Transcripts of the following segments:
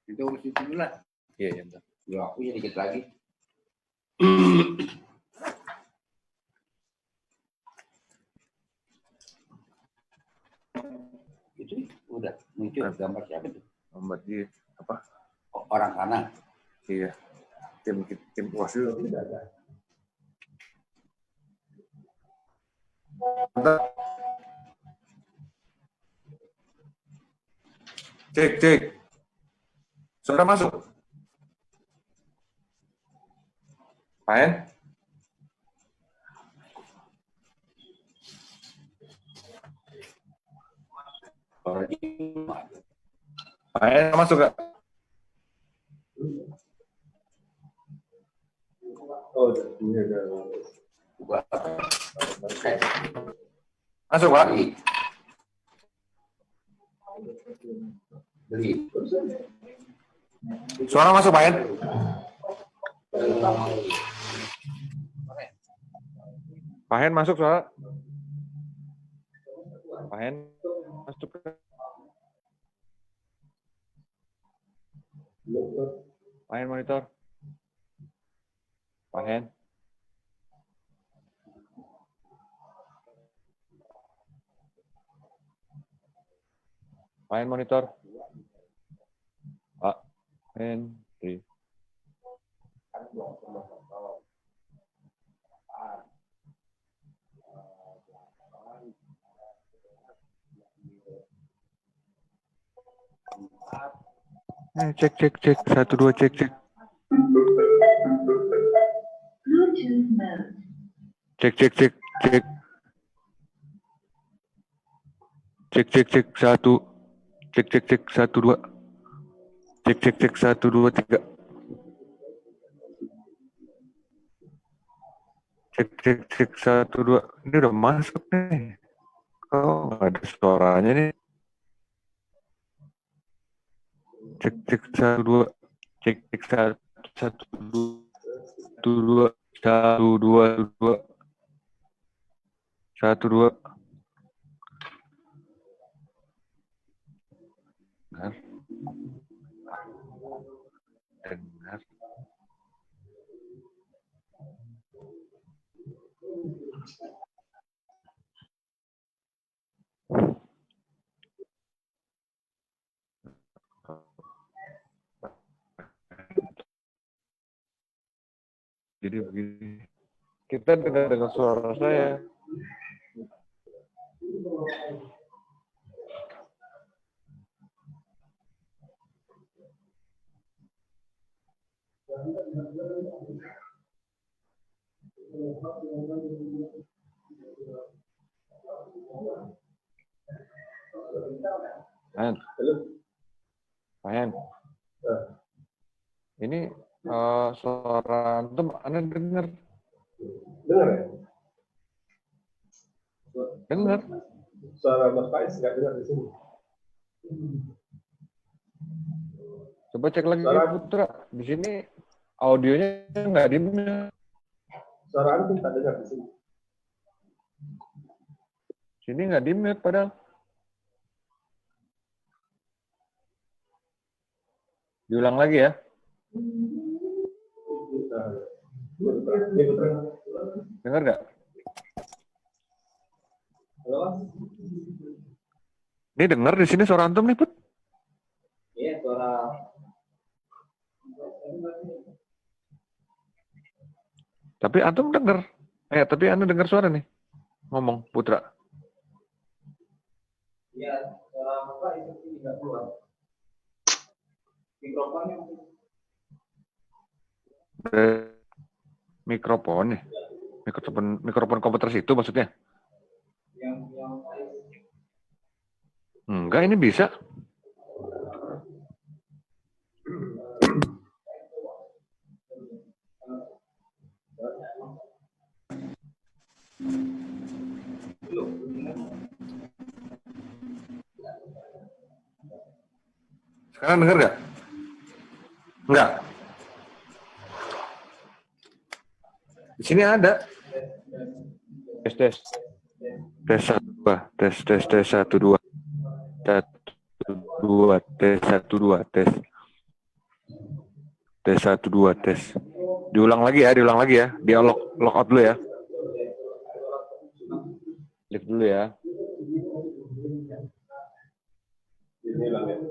Itu urus itu dulu lah. Iya, iya, bentar. Ya, aku ya dikit lagi. Itu udah muncul gambar siapa tuh? Gambar di apa? Orang sana. Iya. Tim puas dulu. Tidak ada. Bentar. Cek. Suara masuk. Main? Main masuk gak? Oh, ini ada. Masuk, Pak. Beli. Suara masuk, Main? Pak Hen masuk suara. Pak Hen masuk. Pak Hen monitor. Pak Hen. Pak Hen monitor. Pak Henry. Cek 1 2 cek. Cek. Cek 1. Cek 1 2. Cek 1 2 3. Cek 1 2. Ini udah masuk nih. Kok nggak ada suaranya nih? Cek 1 2. Cek 1 2 1 2 1 2. Dengar. Jadi begini, kita dengar suara saya. Pak Hen. Ini suara antum Anda dengar? Dengar ya? Dengar. Suara Mas Faiz nggak dengar di sini. Coba cek lagi Suara Putra. Di sini audionya nggak di-mute. Suara antum tak dengar di sini. Sini nggak di-mute padahal. Diulang lagi ya. Dengar nggak? Halo? Ini dengar di sini suara antum nih, Put? Iya, suara. Tapi antum dengar. Tapi Anda dengar suara nih. Ngomong, Putra. Iya, suara apa itu tidak keluar. Mikrofonnya. Mikrofon nih. Mikrofon komputer situ maksudnya? Enggak, ini bisa. Sekarang dengar nggak? Enggak. Di sini ada. Tes 1 2. Tes 1 2. 1 2 tes 1 2 tes. Tes 1 2 tes. Diulang lagi ya. Dia lock out dulu ya. Leave dulu ya. Ini lang ya.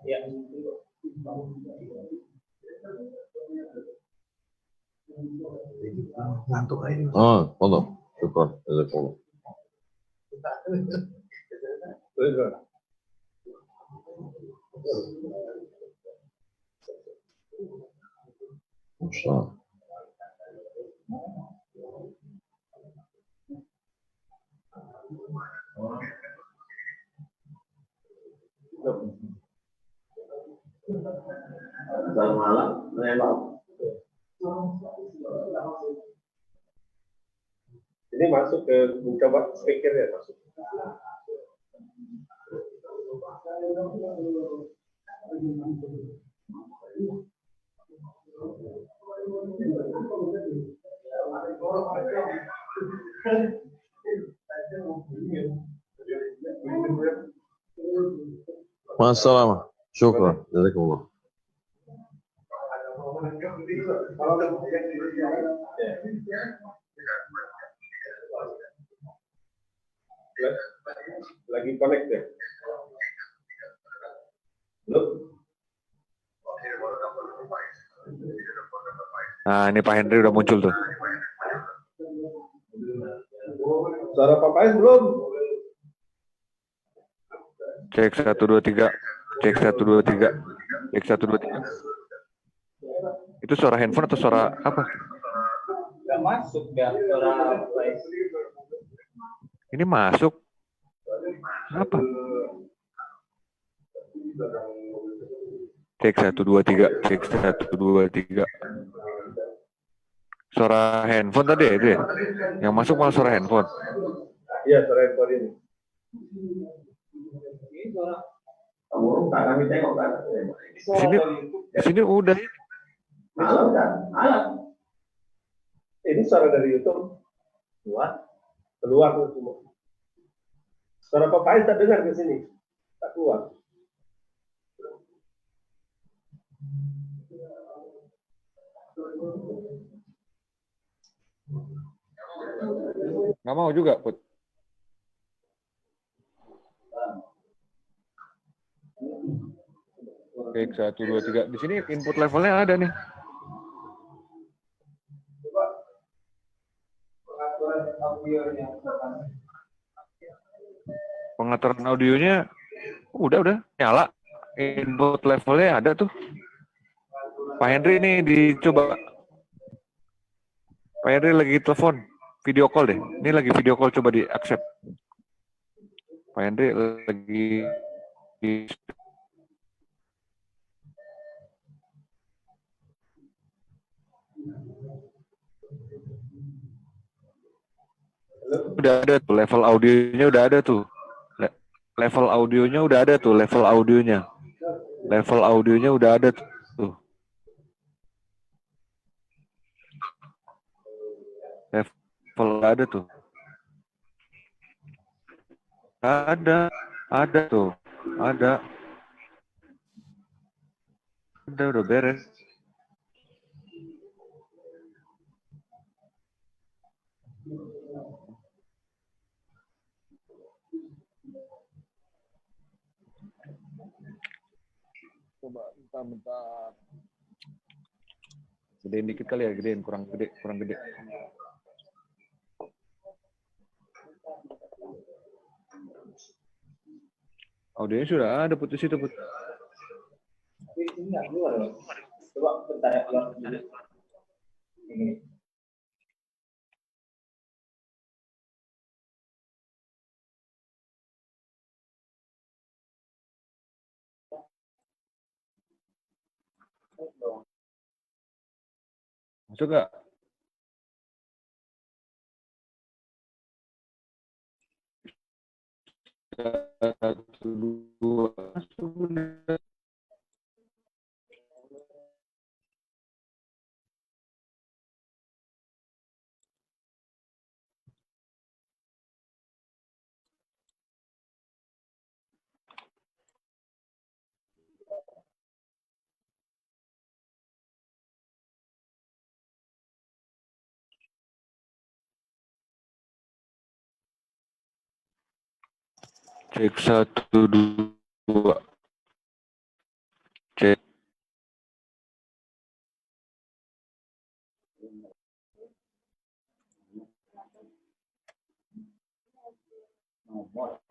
Ya. Ngantuk aja. والله شكرا جزاك الله. مش عارف. Selamat malam, menembak. Ini masuk ke mencoba speakernya masuk. مع السلامة. شكرا جزاك الله. Lagi connect ya? Belum? Nah, ini Pak Henry udah muncul tuh. Suara Pak Pais belum? Cek 1 2 3. Cek 1 2 3. Cek 1 2 3. Itu suara handphone atau suara apa? Gak masuk ya suara Pais. Ini masuk. Apa? Cek 1 2 3. Cek 1 2 3. Suara handphone tadi ya itu ya? Yang masuk malah suara handphone. Iya, suara handphone ini. Ini suara. Kamu tak kami tengok kan? Di sini udah. Malam kan? Malam. Ini suara dari YouTube. Keluar tuh semua. Suara Pak Pais tak dengar ke sini. Tak keluar. Nggak mau juga, Put. Oke, 1 2 3. Di sini input levelnya ada nih. Pengaturan audionya udah nyala. Input levelnya ada tuh. Pak Henry ini dicoba. Pak Henry lagi telepon, video call deh. Ini lagi video call, coba di accept. Pak Henry lagi di udah ada tuh level audionya udah ada tuh. Level audionya udah ada tuh, level audionya. Level audionya udah ada tuh. Level ada tuh. Ada tuh. Ada udah beres. Coba bentar. Gedein dikit kali ya, kurang gede. Audionya sudah ada Put di situ Put. Tapi ini nggak keluar loh. Coba bentar ya keluar dulu. Ini. Masuk nggak? Satu, dua, masuk udah. Cek satu, dua. Cek. Nomor.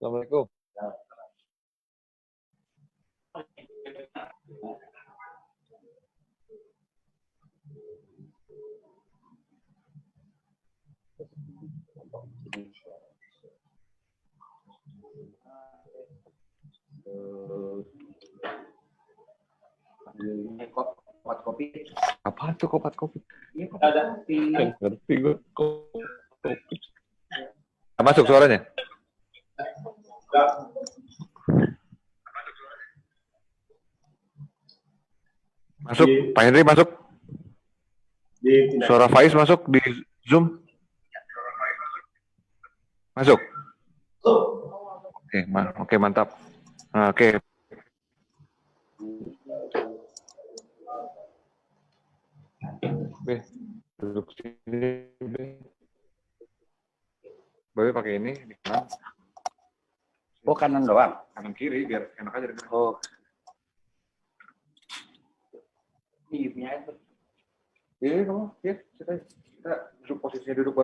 Assalamualaikum. Ini kopat kopi. Apaan tuh kopat kopi? Iya, kopat kopi. Ngerti gue. Kopi. Masuk suaranya? Nggak. Masuk. Pak Henry masuk. Suara Faiz masuk di Zoom. Masuk. Oke, mantap. Nah, oke. Be, duduk sini. Babe pakai ini di kanan. Oh, kanan doang. Kanan kiri biar enak aja. Oh. Iya, punya itu. Iya, kamu. Ya, kita duduk posisinya duduk.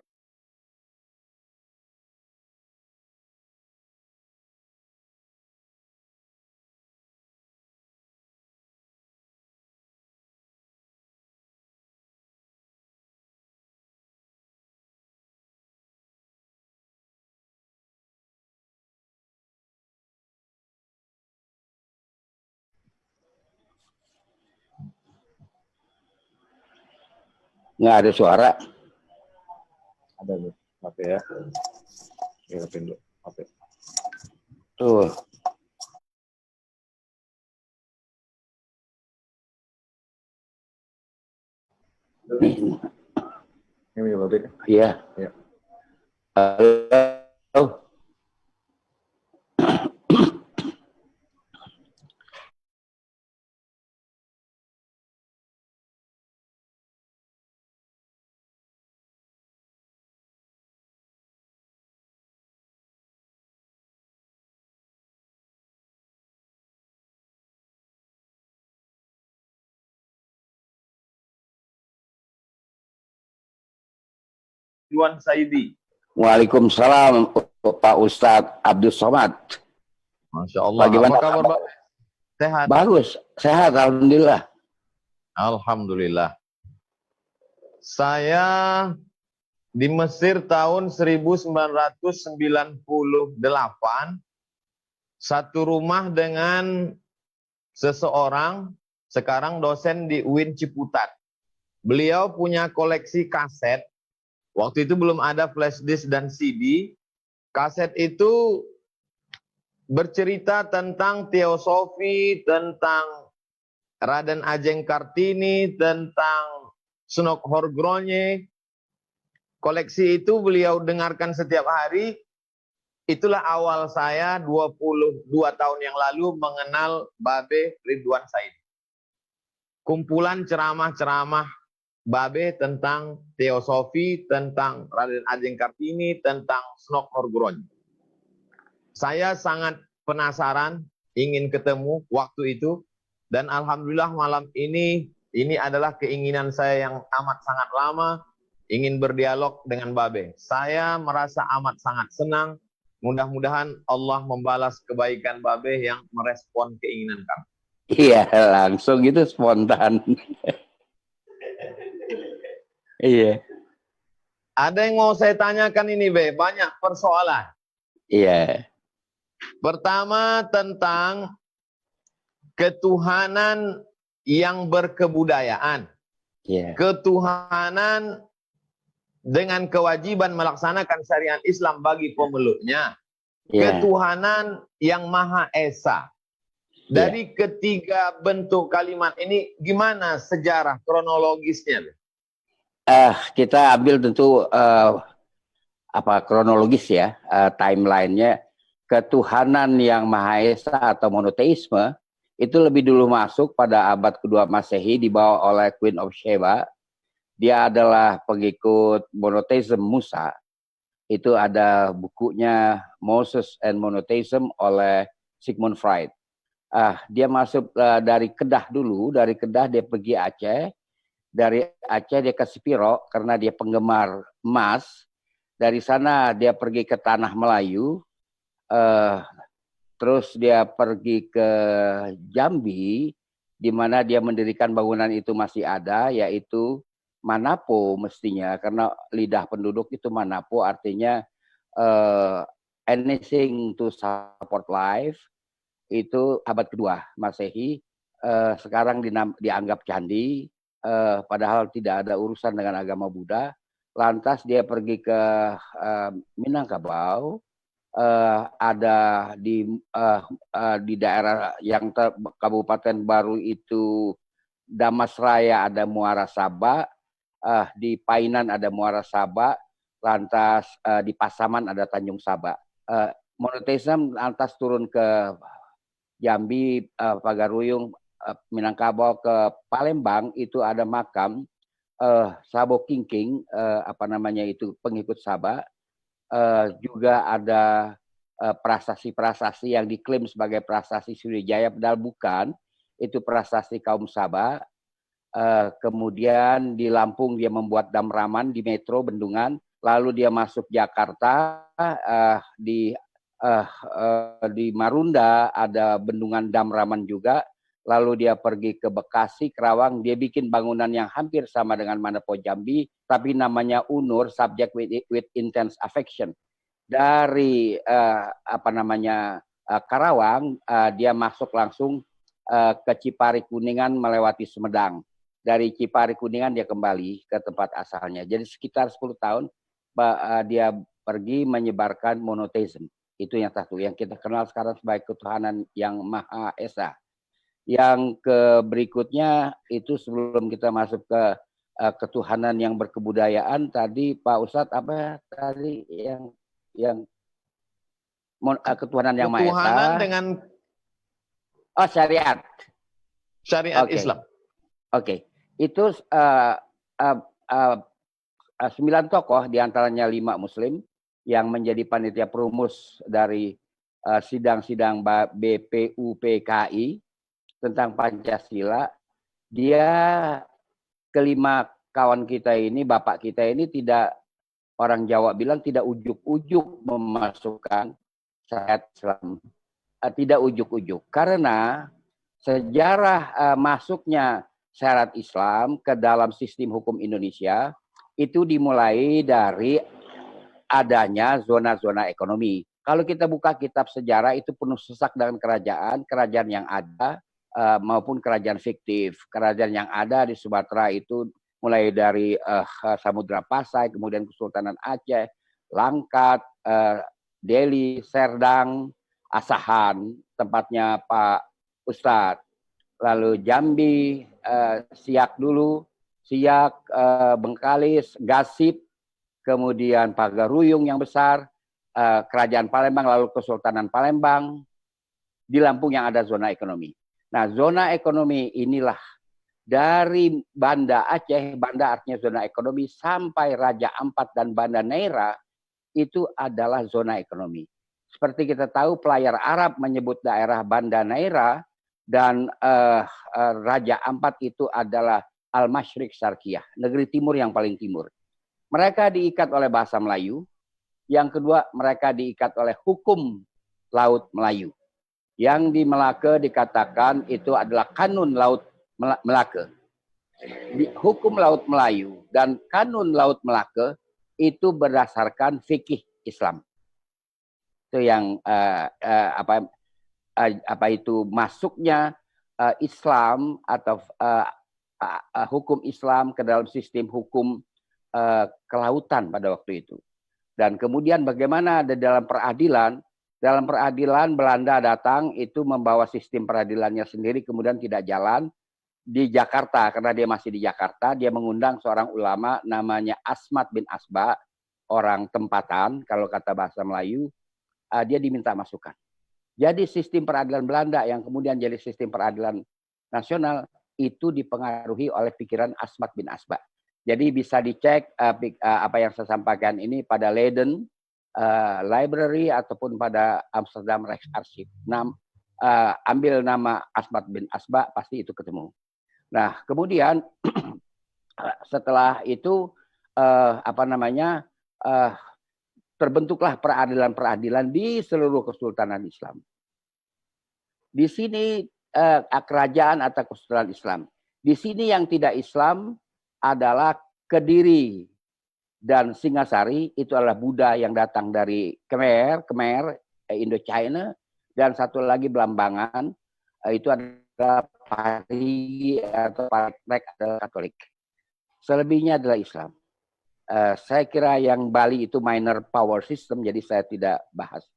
Nggak ada suara. Ada tuh, HP ya. Ya, HP dulu. HP. Tuh. Ini ya, Babe. Iya. Iya. Halo. Ridwan Saidi. Waalaikumsalam Pak Ustadz Abdul Somad. Masya Allah. Bagaimana Apa kabar, Pak? Sehat. Bagus, sehat, alhamdulillah. Alhamdulillah. Saya di Mesir tahun 1998, satu rumah dengan seseorang, sekarang dosen di UIN Ciputat. Beliau punya koleksi kaset. Waktu itu belum ada flash disk dan CD. Kaset itu bercerita tentang teosofi, tentang Raden Ajeng Kartini, tentang Sunok Horgronye. Koleksi itu beliau dengarkan setiap hari. itulah awal saya 22 tahun yang lalu mengenal Babe Ridwan Said. Kumpulan ceramah-ceramah Babe tentang teosofi, tentang Raden Ajeng Kartini, tentang Snok Norgron. Saya sangat penasaran, ingin ketemu waktu itu, dan alhamdulillah malam ini adalah keinginan saya yang amat sangat lama, ingin berdialog dengan Babe. Saya merasa amat sangat senang. Mudah-mudahan Allah membalas kebaikan Babe yang merespon keinginan kami. Iya, langsung itu spontan. Iya. Ada yang mau saya tanyakan ini, Be, banyak persoalan. Iya. Pertama tentang ketuhanan yang berkebudayaan. Iya. Ketuhanan dengan kewajiban melaksanakan syariat Islam bagi pemeluknya. Iya. Ketuhanan yang Maha Esa. Dari ketiga bentuk kalimat ini, gimana sejarah kronologisnya? Kita ambil tentu kronologis ya, timelinenya. Ketuhanan yang Maha Esa atau monoteisme itu lebih dulu masuk pada abad kedua Masehi dibawa oleh Queen of Sheba. Dia adalah pengikut monoteisme Musa. Itu ada bukunya Moses and Monotheism oleh Sigmund Freud. Dia masuk dari Kedah dulu, dari Kedah dia pergi Aceh, dari Aceh dia ke Sipiro karena dia penggemar emas. Dari sana dia pergi ke Tanah Melayu, terus dia pergi ke Jambi, di mana dia mendirikan bangunan itu masih ada, yaitu Manapo mestinya, karena lidah penduduk itu Manapo, artinya anything to support life. Itu abad kedua Masehi, sekarang dianggap candi, padahal tidak ada urusan dengan agama Buddha. Lantas dia pergi ke Minangkabau, ada di daerah yang Kabupaten Baru itu Damas Raya ada Muara Sabak, di Painan ada Muara Sabak, lantas di Pasaman ada Tanjung Sabak. Monoteisme lantas turun ke Jambi, Pagaruyung, Minangkabau ke Palembang, itu ada makam Sabo Kingking, pengikut Sabak. Juga ada prasasti-prasasti yang diklaim sebagai prasasti Sriwijaya, padahal bukan, itu prasasti kaum Sabak. Kemudian di Lampung dia membuat Damraman di Metro Bendungan, lalu dia masuk Jakarta, di Marunda ada bendungan Damraman juga, lalu dia pergi ke Bekasi, Kerawang, dia bikin bangunan yang hampir sama dengan Manapo Jambi, tapi namanya Unur, subject with intense affection. Dari Karawang, dia masuk langsung ke Cipari Kuningan melewati Sumedang. Dari Cipari Kuningan dia kembali ke tempat asalnya. Jadi sekitar 10 tahun dia pergi menyebarkan monoteisme. Itu yang satu, yang kita kenal sekarang sebagai ketuhanan yang Maha Esa. Yang berikutnya itu sebelum kita masuk ke ketuhanan yang berkebudayaan, tadi Pak Ustadz apa tadi yang ketuhanan yang Maha Esa? Ketuhanan dengan syariat. Syariat Islam. Oke. Itu 9 tokoh, diantaranya 5 Muslim, yang menjadi panitia perumus dari sidang-sidang BPUPKI tentang Pancasila. Dia kelima kawan kita ini, bapak kita ini tidak, orang Jawa bilang tidak ujuk-ujuk memasukkan syariat Islam. Tidak ujuk-ujuk. Karena sejarah masuknya syariat Islam ke dalam sistem hukum Indonesia itu dimulai dari adanya zona-zona ekonomi. Kalau kita buka kitab sejarah itu penuh sesak dengan kerajaan yang ada maupun kerajaan fiktif. Kerajaan yang ada di Sumatera itu mulai dari Samudra Pasai, kemudian Kesultanan Aceh, Langkat, Delhi, Serdang, Asahan, tempatnya Pak Ustadz. Lalu Jambi, Siak dulu, Siak, Bengkalis, Gasip, kemudian Pagaruyung yang besar, Kerajaan Palembang, lalu Kesultanan Palembang. Di Lampung yang ada zona ekonomi. Nah, zona ekonomi inilah dari Banda Aceh, Banda artinya zona ekonomi, sampai Raja Ampat dan Banda Neira, itu adalah zona ekonomi. Seperti kita tahu, pelayar Arab menyebut daerah Banda Neira, dan Raja Ampat itu adalah Al-Masyriq Syarqiyah, negeri timur yang paling timur. Mereka diikat oleh bahasa Melayu. Yang kedua, mereka diikat oleh hukum Laut Melayu. Yang di Melaka dikatakan itu adalah kanun Laut Melaka. Hukum Laut Melayu dan kanun Laut Melaka itu berdasarkan fikih Islam. Itu yang apa itu masuknya Islam atau hukum Islam ke dalam sistem hukum kelautan pada waktu itu. Dan kemudian bagaimana ada dalam peradilan. Dalam peradilan Belanda datang itu membawa sistem peradilannya sendiri, kemudian tidak jalan. Di Jakarta, karena dia masih di Jakarta, dia mengundang seorang ulama namanya Asmat bin Asba, orang tempatan, kalau kata bahasa Melayu, dia diminta masukan. Jadi sistem peradilan Belanda yang kemudian jadi sistem peradilan nasional itu dipengaruhi oleh pikiran Asmat bin Asba. Jadi bisa dicek apa yang saya sampaikan ini pada Leiden Library ataupun pada Amsterdam Rijksarchief. Ambil nama Asmat bin Asba, pasti itu ketemu. Nah, kemudian setelah itu terbentuklah peradilan-peradilan di seluruh kesultanan Islam. Di sini kerajaan atau kesultanan Islam. Di sini yang tidak Islam adalah Kediri dan Singasari, itu adalah Buddha yang datang dari Khmer, Indochina, dan satu lagi Belambangan, itu adalah Parigi atau Parek adalah Katolik. Selebihnya adalah Islam. Saya kira yang Bali itu minor power system, jadi saya tidak bahas.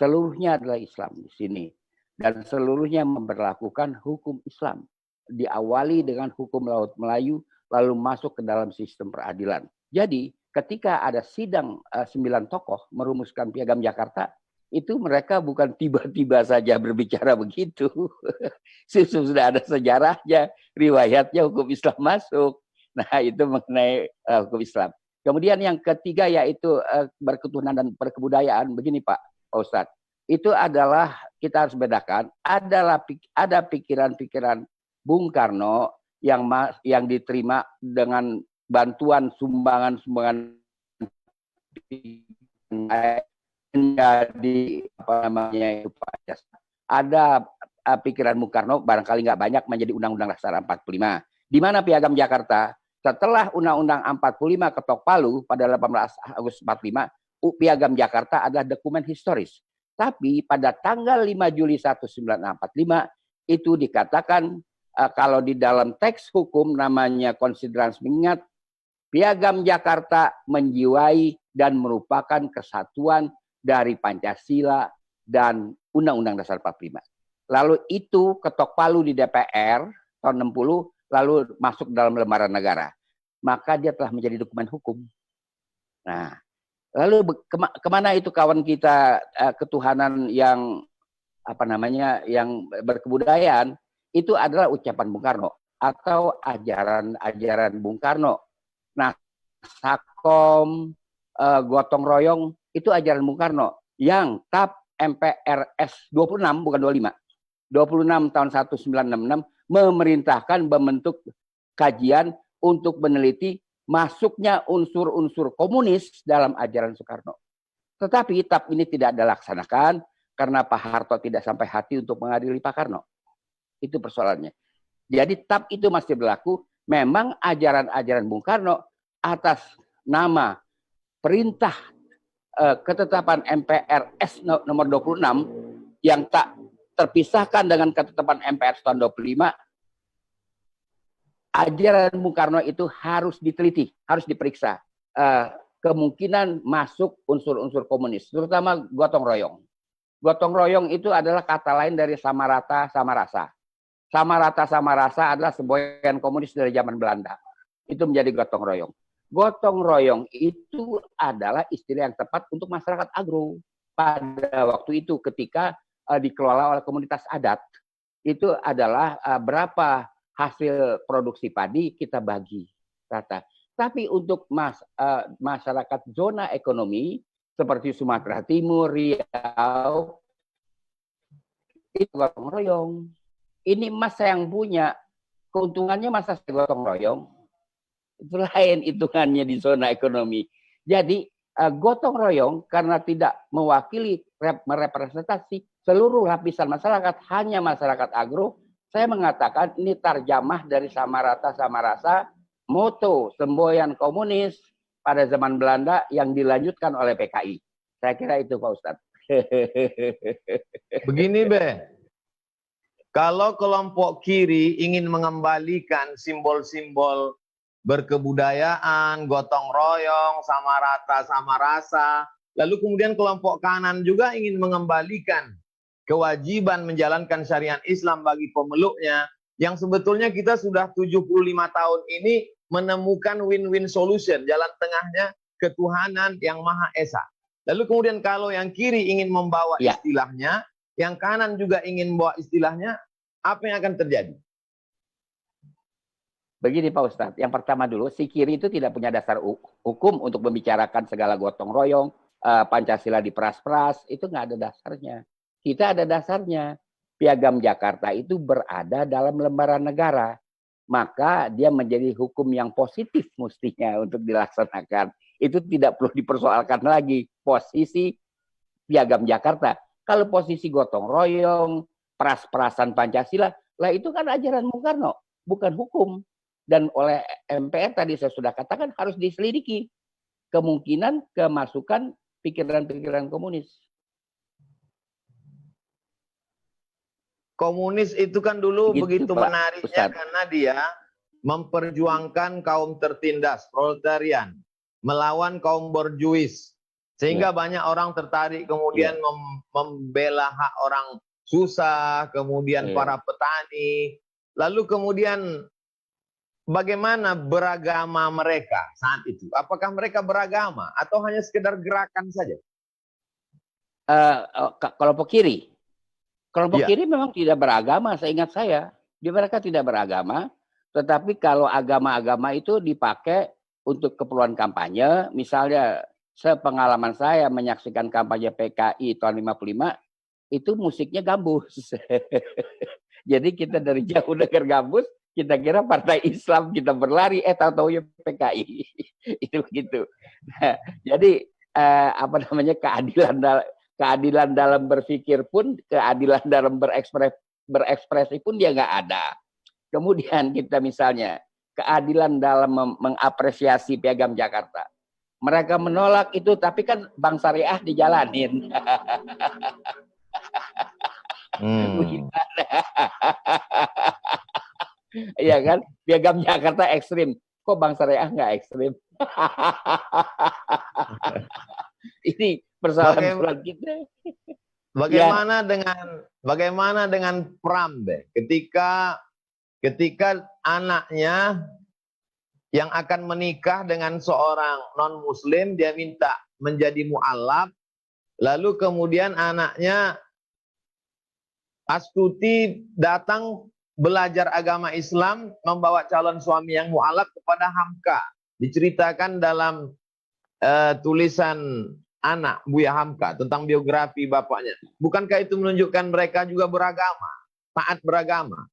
Seluruhnya adalah Islam di sini. Dan seluruhnya memberlakukan hukum Islam. Diawali dengan hukum Laut Melayu, lalu masuk ke dalam sistem peradilan. Jadi ketika ada sidang 9 tokoh merumuskan Piagam Jakarta, itu mereka bukan tiba-tiba saja berbicara begitu. Sudah ada sejarahnya, riwayatnya, hukum Islam masuk. Nah, itu mengenai hukum Islam. Kemudian yang ketiga yaitu berketuhanan dan berkebudayaan. Begini Pak Ustadz, itu adalah kita harus bedakan, ada pikiran-pikiran Bung Karno yang diterima dengan bantuan sumbangan menjadi itu Pak. Ada pikiran Bung Karno barangkali nggak banyak menjadi Undang-Undang Dasar 45. Di mana Piagam Jakarta setelah Undang-Undang 45 ketok palu pada 18 Agustus 45, Piagam Jakarta adalah dokumen historis. Tapi pada tanggal 5 Juli 1945 itu dikatakan kalau di dalam teks hukum namanya konsiderans mengingat Piagam Jakarta menjiwai dan merupakan kesatuan dari Pancasila dan Undang-Undang Dasar 45. Lalu itu ketok palu di DPR tahun 60, lalu masuk dalam lembaran negara. Maka dia telah menjadi dokumen hukum. Nah, lalu kemana itu kawan kita ketuhanan yang yang berkebudayaan? Itu adalah ucapan Bung Karno atau ajaran Bung Karno. Nah, Sakom, gotong royong itu ajaran Bung Karno yang TAP MPRS 26 bukan 25. 26 tahun 1966 memerintahkan membentuk kajian untuk meneliti masuknya unsur-unsur komunis dalam ajaran Soekarno. Tetapi TAP ini tidak dilaksanakan karena Pak Harto tidak sampai hati untuk mengadili Pak Karno. Itu persoalannya. Jadi TAP itu masih berlaku. Memang ajaran-ajaran Bung Karno atas nama perintah ketetapan MPRS nomor 26 yang tak terpisahkan dengan ketetapan MPR tahun 25, ajaran Bung Karno itu harus diteliti, harus diperiksa. Kemungkinan masuk unsur-unsur komunis, terutama gotong royong. Gotong royong itu adalah kata lain dari sama rata, sama rasa. Sama rata, sama rasa adalah semboyan komunis dari zaman Belanda. Itu menjadi gotong royong. gotong royong itu adalah istilah yang tepat untuk masyarakat agro. Pada waktu itu ketika dikelola oleh komunitas adat, itu adalah berapa hasil produksi padi kita bagi rata. Tapi untuk masyarakat zona ekonomi seperti Sumatera Timur, Riau, itu gotong royong. Ini Mas yang punya, keuntungannya masa saya gotong royong? Itu lain hitungannya di zona ekonomi. Jadi gotong royong karena tidak mewakili, merepresentasi seluruh lapisan masyarakat, hanya masyarakat agro, saya mengatakan ini tarjamah dari sama rata sama rasa, moto semboyan komunis pada zaman Belanda yang dilanjutkan oleh PKI. Saya kira itu Pak Ustadz. Begini Be, kalau kelompok kiri ingin mengembalikan simbol-simbol berkebudayaan, gotong royong, sama rata, sama rasa, lalu kemudian kelompok kanan juga ingin mengembalikan kewajiban menjalankan syariat Islam bagi pemeluknya, yang sebetulnya kita sudah 75 tahun ini menemukan win-win solution, jalan tengahnya ketuhanan yang Maha Esa. Lalu kemudian kalau yang kiri ingin membawa istilahnya, yang kanan juga ingin membawa istilahnya, apa yang akan terjadi? Begini Pak Ustadz, yang pertama dulu, si kiri itu tidak punya dasar hukum untuk membicarakan segala gotong royong, Pancasila diperas-peras, itu nggak ada dasarnya. Kita ada dasarnya. Piagam Jakarta itu berada dalam lembaran negara. Maka dia menjadi hukum yang positif mestinya untuk dilaksanakan. Itu tidak perlu dipersoalkan lagi. Posisi Piagam Jakarta. Kalau posisi gotong royong, peras-perasan Pancasila, lah itu kan ajaran Bung Karno, bukan hukum. Dan oleh MPR tadi saya sudah katakan harus diselidiki kemungkinan kemasukan pikiran-pikiran komunis. Komunis itu kan dulu begitu Pak menariknya Ustadz. karena dia memperjuangkan kaum tertindas, proletarian, melawan kaum borjuis. Sehingga banyak orang tertarik kemudian membela hak orang susah, kemudian para petani. Lalu kemudian bagaimana beragama mereka saat itu? Apakah mereka beragama atau hanya sekedar gerakan saja? Kelompok kiri. Kelompok kiri memang tidak beragama, seingat saya. Mereka tidak beragama, tetapi kalau agama-agama itu dipakai untuk keperluan kampanye, misalnya sepengalaman saya menyaksikan kampanye PKI tahun 55, itu musiknya gambus. Jadi kita dari jauh dengar gambus, kita kira partai Islam, kita berlari, tahu-tahu ya PKI. Itu begitu. Nah, jadi keadilan dalam berpikir pun, keadilan dalam berekspresi pun dia nggak ada. Kemudian kita misalnya, keadilan dalam mengapresiasi Piagam Jakarta. Mereka menolak itu, tapi kan Bank Syariah dijalanin. Iya kan? Piagam Jakarta ekstrim. Kok Bank Syariah nggak ekstrim? Ini persoalan surat kita. Bagaimana dengan Pram, Be? Ketika anaknya yang akan menikah dengan seorang non-muslim, dia minta menjadi mu'alaf, lalu kemudian anaknya Astuti datang belajar agama Islam, membawa calon suami yang mu'alaf kepada Hamka. Diceritakan dalam tulisan anak Buya Hamka tentang biografi bapaknya. Bukankah itu menunjukkan mereka juga beragama, taat beragama?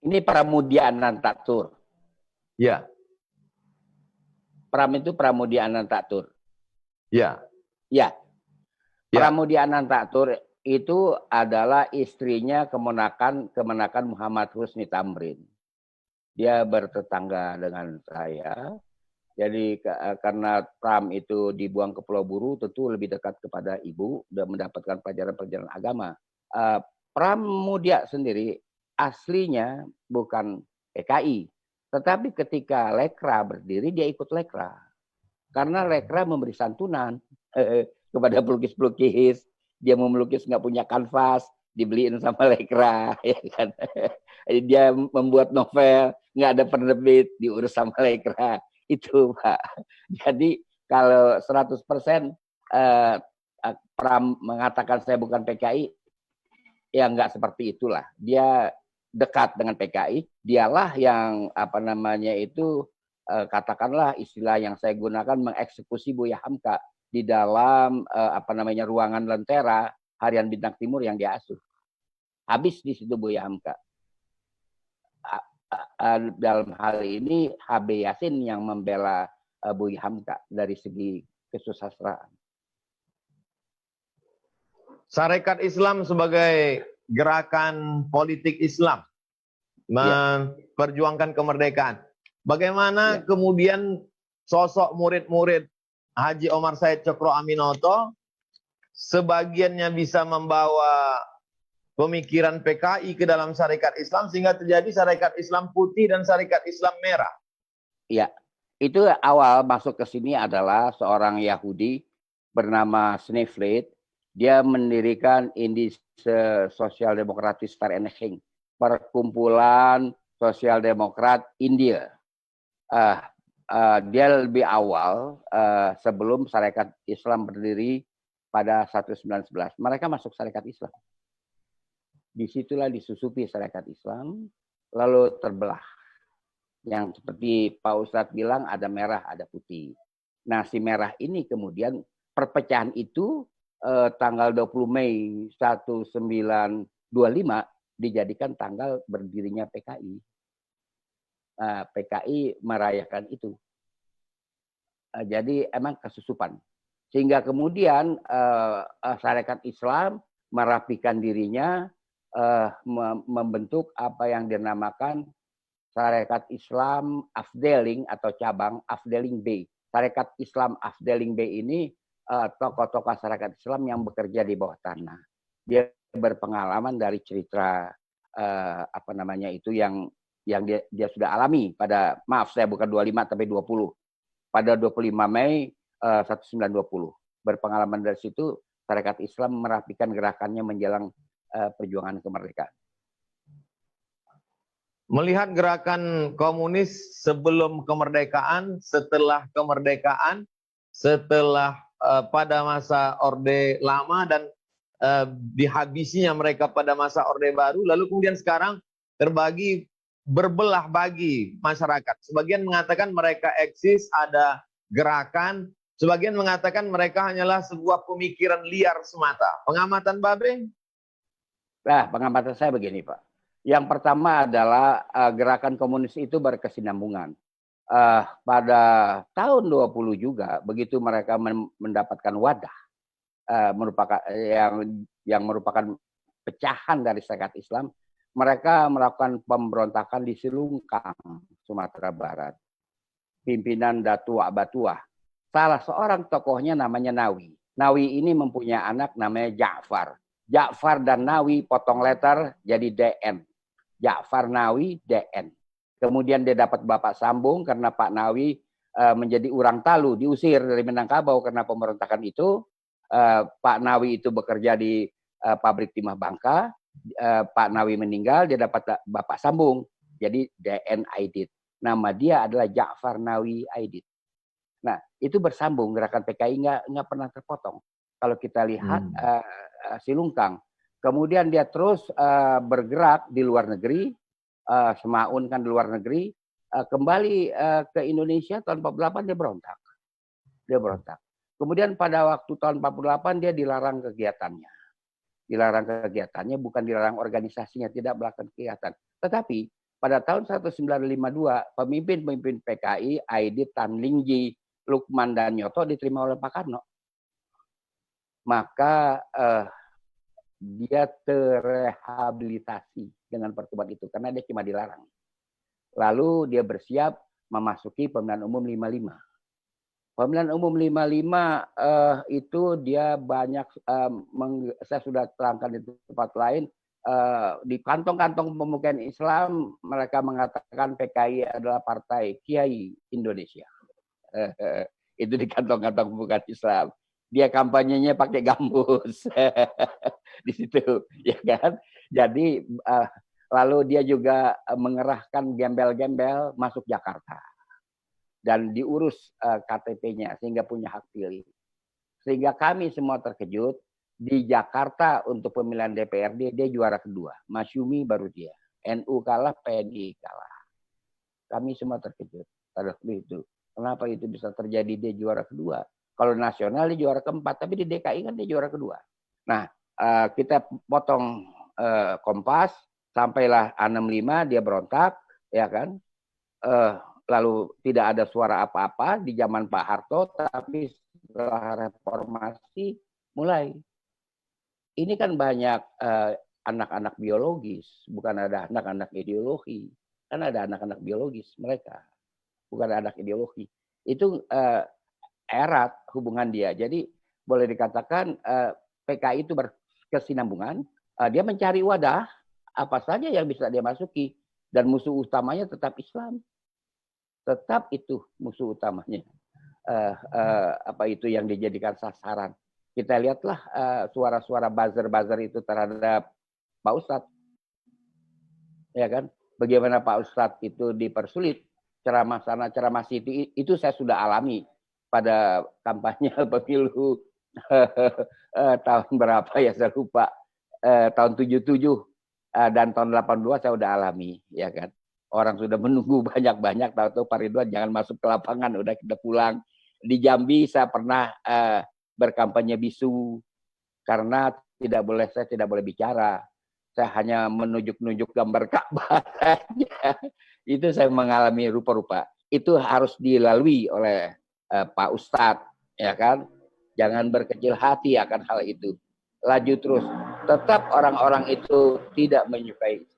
Ini Pramudia Anantatur. Ya. Pram itu Pramudia Anantatur. Ya. Ya. Pramudia Anantatur itu adalah istrinya kemenakan Muhammad Husni Tamrin. Dia bertetangga dengan saya. Jadi karena Pram itu dibuang ke Pulau Buru, tentu lebih dekat kepada ibu dan mendapatkan pelajaran-pelajaran agama. Pramudia sendiri aslinya bukan PKI, tetapi ketika Lekra berdiri dia ikut Lekra, karena Lekra memberi santunan kepada pelukis-pelukis. Dia mau melukis nggak punya kanvas, dibeliin sama Lekra, ya kan? Dia membuat novel nggak ada penerbit, diurus sama Lekra. Itu Pak. Jadi kalau 100% Pram mengatakan saya bukan PKI, ya nggak seperti itulah. Dia dekat dengan PKI, dialah yang katakanlah istilah yang saya gunakan mengeksekusi Buya Hamka di dalam ruangan Lentera Harian Bintang Timur yang dia asuh. Habis di situ Buya Hamka. Dalam hal ini HB Yasin yang membela Buya Hamka dari segi kesusastraan. Sarekat Islam sebagai gerakan politik Islam memperjuangkan kemerdekaan. Bagaimana kemudian sosok murid-murid Haji Omar Said Cokro Aminoto sebagiannya bisa membawa pemikiran PKI ke dalam Sarekat Islam sehingga terjadi Sarekat Islam putih dan Sarekat Islam merah? Iya, itu awal masuk ke sini adalah seorang Yahudi bernama Sneflit. Dia mendirikan Indische Sozialdemokratische Vereniging, perkumpulan sosial demokrat India. Dia lebih awal sebelum Sarekat Islam berdiri pada 1911. Mereka masuk Sarekat Islam. Disitulah disusupi Sarekat Islam, lalu terbelah. Yang seperti Pak Ustadz bilang ada merah, ada putih. Nah si merah ini kemudian perpecahan itu tanggal 20 Mei 1925 dijadikan tanggal berdirinya PKI. PKI merayakan itu. Jadi emang kesusupan. Sehingga kemudian Sarekat Islam merapikan dirinya, membentuk apa yang dinamakan Sarekat Islam Afdeling atau cabang Afdeling B. Sarekat Islam Afdeling B ini tokoh-tokoh Sarekat Islam yang bekerja di bawah tanah. Dia berpengalaman dari cerita yang dia sudah alami pada, maaf saya bukan 25 tapi 20. Pada 25 Mei 1920. Berpengalaman dari situ Sarekat Islam merapikan gerakannya menjelang perjuangan kemerdekaan. Melihat gerakan komunis sebelum kemerdekaan, setelah kemerdekaan, setelah pada masa Orde Lama dan dihabisinya mereka pada masa Orde Baru, lalu kemudian sekarang terbagi, berbelah bagi masyarakat. Sebagian mengatakan mereka eksis, ada gerakan, sebagian mengatakan mereka hanyalah sebuah pemikiran liar semata. Pengamatan Babe? Nah, pengamatan saya begini Pak. Yang pertama adalah gerakan komunis itu berkesinambungan. Pada tahun 20 juga begitu mereka mendapatkan wadah yang merupakan pecahan dari Sarekat Islam, mereka melakukan pemberontakan di Silungkang, Sumatera Barat. Pimpinan Datuk Batuah. Salah seorang tokohnya namanya Nawi. Nawi ini mempunyai anak namanya Ja'far. Ja'far dan Nawi potong letter jadi DN. Ja'far Nawi DN. Kemudian dia dapat bapak sambung karena Pak Nawi menjadi urang talu, diusir dari Minangkabau karena pemberontakan itu. Pak Nawi itu bekerja di pabrik timah Bangka. Pak Nawi meninggal, dia dapat bapak sambung. Jadi DN Aidit. Nama dia adalah Ja'far Nawi Aidit. Nah, itu bersambung, gerakan PKI nggak pernah terpotong. Kalau kita lihat Silungkang. Kemudian dia terus bergerak di luar negeri, Semaun kan di luar negeri, kembali ke Indonesia tahun 48 dia berontak. Kemudian pada waktu tahun 48 dia dilarang kegiatannya. Bukan dilarang organisasinya, tidak melakukan kegiatan. Tetapi pada tahun 1952 pemimpin PKI, Aidit, Tan Lingji, Lukman dan Nyoto diterima oleh Pak Karno. Maka dia terrehabilitasi dengan pertemuan itu karena dia cuma dilarang. Lalu dia bersiap memasuki pemilihan umum 55. Pemilihan umum 55 itu dia banyak, saya sudah terangkan di tempat lain, di kantong-kantong pemukiman Islam mereka mengatakan PKI adalah partai Kiai Indonesia. Itu di kantong-kantong pemukiman Islam. Dia kampanyenya pakai gambus di situ, ya kan? Jadi lalu dia juga mengerahkan gembel-gembel masuk Jakarta. dan diurus KTP-nya sehingga punya hak pilih. Sehingga kami semua terkejut, di Jakarta untuk pemilihan DPRD dia juara kedua. Masyumi baru dia. NU kalah, PNI kalah. Kami semua terkejut pada waktu itu. Kenapa itu bisa terjadi dia juara kedua? Kalau nasional dia juara keempat, tapi di DKI kan dia juara kedua. Nah, kita potong Kompas, sampailah A65 dia berontak, ya kan? Lalu tidak ada suara apa-apa di zaman Pak Harto, tapi setelah reformasi mulai. Ini kan banyak anak-anak biologis, bukan ada anak-anak ideologi. Kan ada anak-anak biologis mereka, bukan anak ideologi. Itu erat hubungan dia. Jadi boleh dikatakan PKI itu berkesinambungan. Dia mencari wadah apa saja yang bisa dia masuki, dan musuh utamanya tetap Islam. Tetap itu musuh utamanya. Apa itu yang dijadikan sasaran. Kita lihatlah suara-suara buzzer-buzzer itu terhadap Pak Ustadz. Ya kan? Bagaimana Pak Ustadz itu dipersulit, ceramah sana, ceramah situ, itu saya sudah alami pada kampanye pemilu tahun berapa ya, saya lupa, tahun 77 dan tahun 82 saya udah alami, ya kan. Orang sudah menunggu banyak-banyak, tahu-tahu Pak Ridwan jangan masuk ke lapangan, udah kita pulang. Di Jambi saya pernah berkampanye bisu, karena saya tidak boleh bicara. Saya hanya menunjuk-nunjuk gambar Ka'bah. Itu saya mengalami rupa-rupa. Itu harus dilalui oleh Pak Ustadz, ya kan? Jangan berkecil hati akan hal itu. Laju terus. Tetap orang-orang itu tidak menyukai.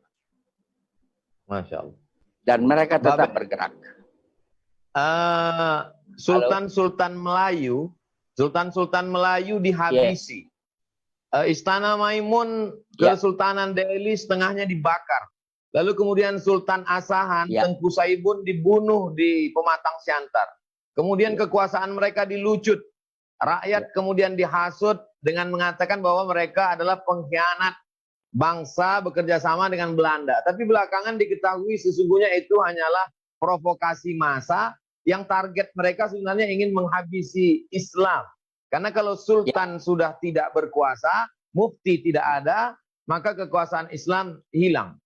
Masya Allah. Dan mereka tetap bergerak. Sultan-Sultan Melayu dihabisi. Istana Maimun, Kesultanan Delhi setengahnya dibakar. Lalu kemudian Sultan Asahan, Tengku Saibun dibunuh di Pematang Siantar. Kemudian kekuasaan mereka dilucut. Rakyat kemudian dihasut dengan mengatakan bahwa mereka adalah pengkhianat bangsa bekerja sama dengan Belanda. Tapi belakangan diketahui sesungguhnya itu hanyalah provokasi massa yang target mereka sebenarnya ingin menghabisi Islam. Karena kalau sultan sudah tidak berkuasa, mufti tidak ada, maka kekuasaan Islam hilang.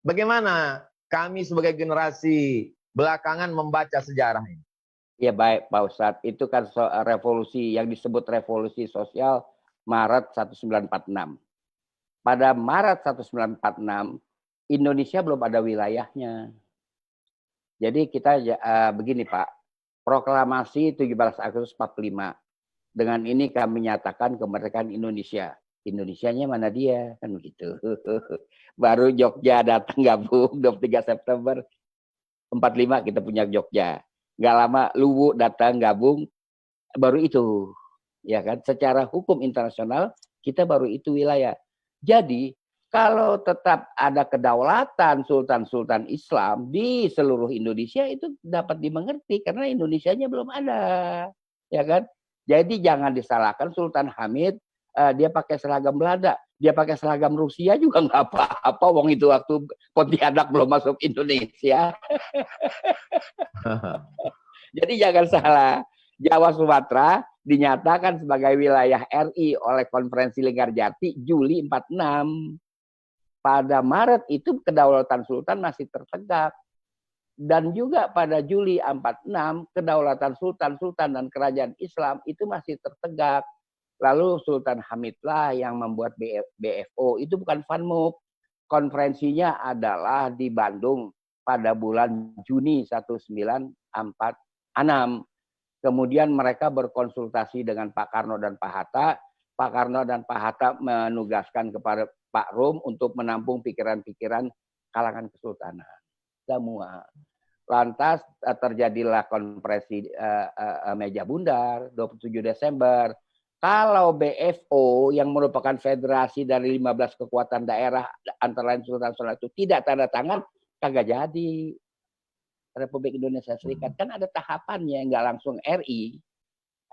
Bagaimana kami sebagai generasi belakangan membaca sejarah ini? Ya baik Pak Ustadz, itu kan revolusi yang disebut revolusi sosial Maret 1946. Pada Maret 1946, Indonesia belum ada wilayahnya. Jadi kita begini Pak, proklamasi 17 Agustus 45. Dengan ini kami nyatakan kemerdekaan Indonesia. Indonesianya mana dia? Kan begitu. Baru Jogja datang gabung 23 September 45 kita punya Jogja. Nggak lama Luwu datang gabung, baru itu. Ya kan? Secara hukum internasional kita baru itu wilayah. Jadi kalau tetap ada kedaulatan sultan-sultan Islam di seluruh Indonesia itu dapat dimengerti karena Indonesianya belum ada. Ya kan? Jadi jangan disalahkan Sultan Hamid, dia pakai seragam Belanda, dia pakai seragam Rusia juga nggak apa-apa. Wong itu waktu Pontianak belum masuk Indonesia. Jadi jangan salah. Jawa Sumatera dinyatakan sebagai wilayah RI oleh Konferensi Linggarjati Juli 46. Pada Maret itu kedaulatan Sultan masih tertegak. Dan juga pada Juli 46, kedaulatan sultan-sultan dan kerajaan Islam itu masih tertegak. Lalu Sultan Hamidlah yang membuat BFO, itu bukan FANMUB. Konferensinya adalah di Bandung pada bulan Juni 1946. Kemudian mereka berkonsultasi dengan Pak Karno dan Pak Hatta. Pak Karno dan Pak Hatta menugaskan kepada Pak Rum untuk menampung pikiran-pikiran kalangan kesultanan. Semua. Lantas terjadilah konferensi meja bundar 27 Desember. Kalau BFO yang merupakan federasi dari 15 kekuatan daerah antara lain sultan-sultan itu tidak tanda tangan, kagak jadi. Republik Indonesia Serikat kan ada tahapannya, nggak langsung RI.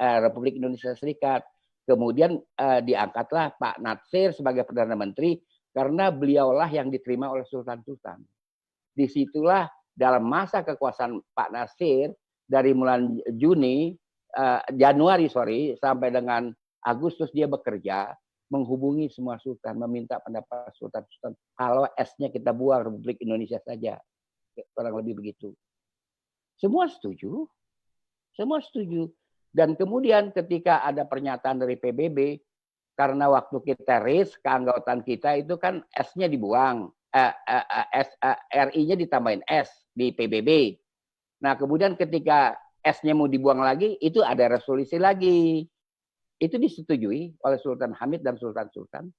Republik Indonesia Serikat. Kemudian diangkatlah Pak Natsir sebagai Perdana Menteri karena beliaulah yang diterima oleh sultan-sultan. Disitulah dalam masa kekuasaan Pak Natsir dari bulan Januari sampai dengan Agustus dia bekerja, menghubungi semua sultan, meminta pendapat sultan-sultan. Kalau S-nya kita buang Republik Indonesia saja, kurang lebih begitu. Semua setuju. Dan kemudian ketika ada pernyataan dari PBB, karena waktu kita raise keanggotaan kita itu kan S-nya dibuang, RI-nya ditambahin S di PBB. Nah kemudian ketika S-nya mau dibuang lagi, itu ada resolusi lagi. Itu disetujui oleh Sultan Hamid dan sultan-sultan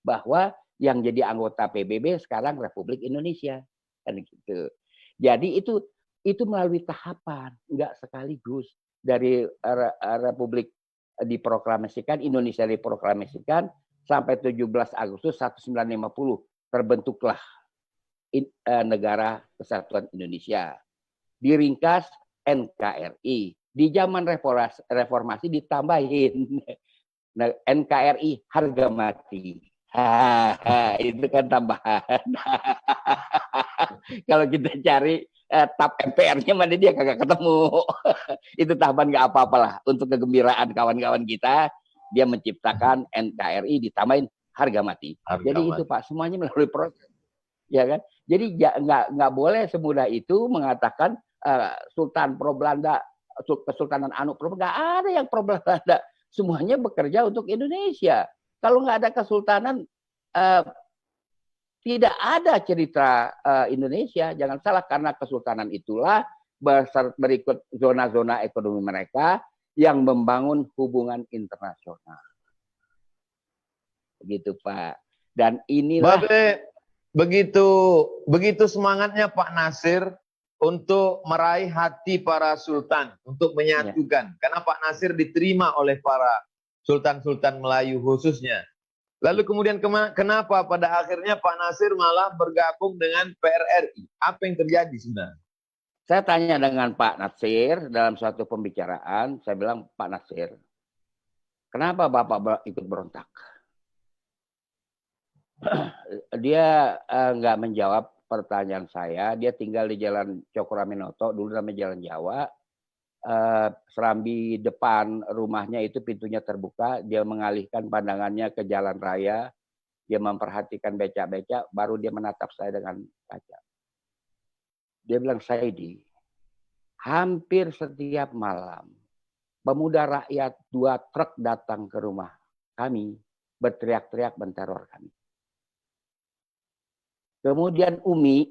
bahwa yang jadi anggota PBB sekarang Republik Indonesia, kan gitu. Jadi itu melalui tahapan, enggak sekaligus dari Republik diproklamasikan, Indonesia diproklamasikan sampai 17 Agustus 1950 terbentuklah Negara Kesatuan Indonesia. Diringkas NKRI. Di zaman reformasi ditambahin NKRI harga mati. Itu kan tambahan. Kalau kita cari tab MPR-nya mana dia kagak ketemu. Itu tambahan nggak apa-apalah. Untuk kegembiraan kawan-kawan kita, dia menciptakan NKRI ditambahin harga mati. Jadi itu Pak, semuanya melalui proses. Ya kan? Jadi nggak boleh semudah itu mengatakan Sultan Pro Belanda, Kesultanan Anu Pro, nggak ada yang Pro Belanda. Semuanya bekerja untuk Indonesia. Kalau nggak ada kesultanan, tidak ada cerita Indonesia. Jangan salah, karena kesultanan itulah berikut zona-zona ekonomi mereka yang membangun hubungan internasional. Begitu Pak. Dan inilah begitu semangatnya Pak Nasir untuk meraih hati para sultan, untuk menyatukan. Ya. Karena Pak Nasir diterima oleh para sultan-sultan Melayu khususnya. Lalu kemudian kenapa pada akhirnya Pak Nasir malah bergabung dengan PRRI? Apa yang terjadi sebenarnya? Saya tanya dengan Pak Nasir dalam suatu pembicaraan, saya bilang, Pak Nasir, kenapa Bapak ikut berontak? Dia nggak menjawab pertanyaan saya. Dia tinggal di Jalan Cokroaminoto, dulu namanya Jalan Jawa. Serambi depan rumahnya itu pintunya terbuka. Dia mengalihkan pandangannya ke jalan raya. Dia memperhatikan becak-becak, baru dia menatap saya dengan kaca. Dia bilang, Saidi, hampir setiap malam pemuda rakyat 2 truk datang ke rumah kami, berteriak-teriak menteror kami. Kemudian Umi,